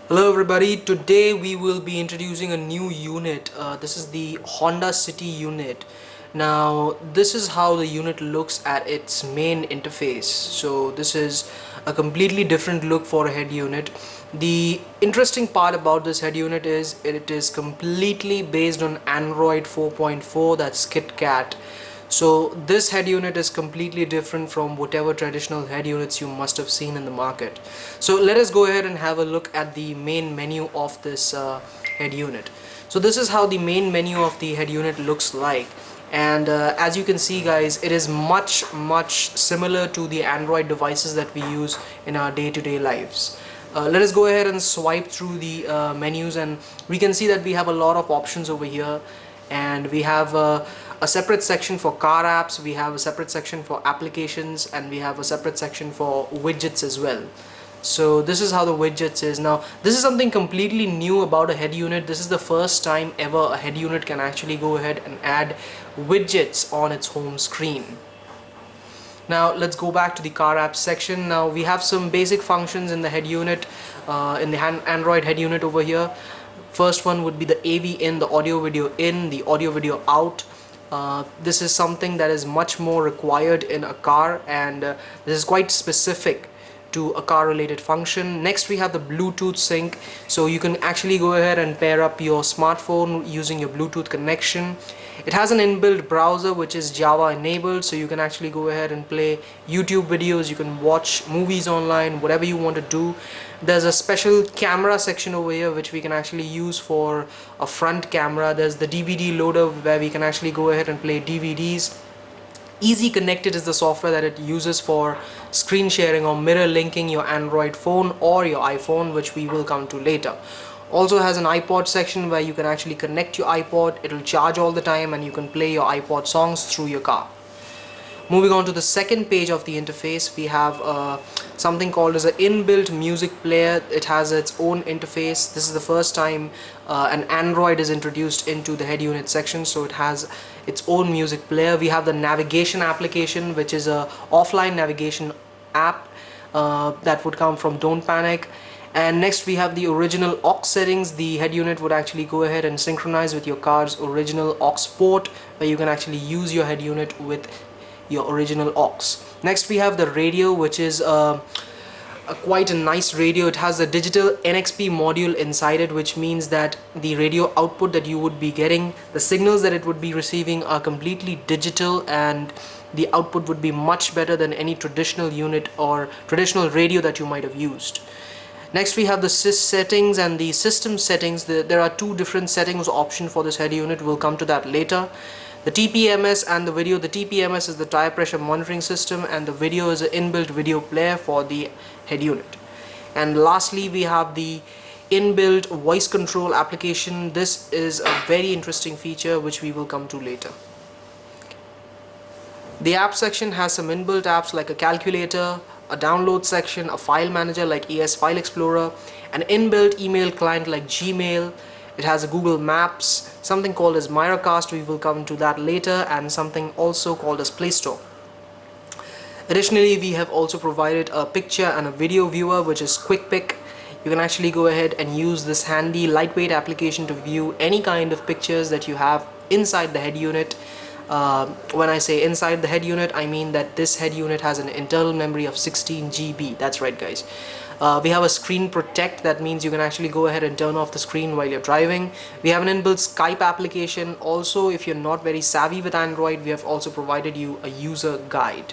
Hello everybody, today we will be introducing a new unit. This is the Honda City unit. Now this is how the unit looks at its main interface. So this is a completely different look for a head unit. The interesting part about this head unit is it is completely based on Android 4.4, that's KitKat. So this head unit is completely different from whatever traditional head units you must have seen in the market. So let us go ahead and have a look at the main menu of this head unit. So this is how the main menu of the head unit looks like, and as you can see guys, it is much similar to the Android devices that we use in our day-to-day lives. Let us go ahead and swipe through the menus, and we can see that we have a lot of options over here, and we have a separate section for car apps, we have a separate section for applications, and we have a separate section for widgets as well. So this is how the widgets is. Now this is something completely new about a head unit. This is the first time ever a head unit can actually go ahead and add widgets on its home screen. Now let's go back to the car apps section. Now we have some basic functions in the head unit, in the Android head unit over here. First one would be the AV in, the audio video in, the audio video out. This is something that is much more required in a car, and this is quite specific to a car related function. Next we have the Bluetooth sync, so you can actually go ahead and pair up your smartphone using your Bluetooth connection. It has an inbuilt browser which is Java enabled, so you can actually go ahead and play YouTube videos, you can watch movies online, whatever you want to do. There's a special camera section over here which we can actually use for a front camera. There's the DVD loader where we can actually go ahead and play DVDs. Easy Connected is the software that it uses for screen sharing or mirror linking your Android phone or your iPhone, which we will come to later. Also has an iPod section where you can actually connect your iPod, it'll charge all the time, and you can play your iPod songs through your car. Moving on to the second page of the interface, we have something called as an inbuilt music player. It has its own interface. This is the first time an Android is introduced into the head unit section, so it has its own music player. We have the navigation application, which is a offline navigation app that would come from Don't Panic. And next we have the original aux settings. The head unit would actually go ahead and synchronize with your car's original aux port, where you can actually use your head unit with your original aux. Next we have the radio, which is quite a nice radio. It has a digital NXP module inside it, which means that the radio output that you would be getting, the signals that it would be receiving, are completely digital, and the output would be much better than any traditional unit or traditional radio that you might have used. Next we have the sys settings and the system settings. There are two different settings option for this head unit. We'll come to that later. The TPMS and the video. The TPMS is the tire pressure monitoring system, and the video is an inbuilt video player for the head unit. And lastly we have the inbuilt voice control application. This is a very interesting feature which we will come to later. The app section has some inbuilt apps like a calculator, a download section, a file manager like ES File Explorer, an inbuilt email client like Gmail. It has a Google Maps, something called as Miracast, we will come to that later, and something also called as Play Store. Additionally, we have also provided a picture and a video viewer, which is QuickPic. You can actually go ahead and use this handy lightweight application to view any kind of pictures that you have inside the head unit. When I say inside the head unit, I mean that this head unit has an internal memory of 16 GB. That's right guys. We have a screen protect. That means you can actually go ahead and turn off the screen while you're driving. We have an inbuilt Skype application. Also, if you're not very savvy with Android, we have also provided you a user guide.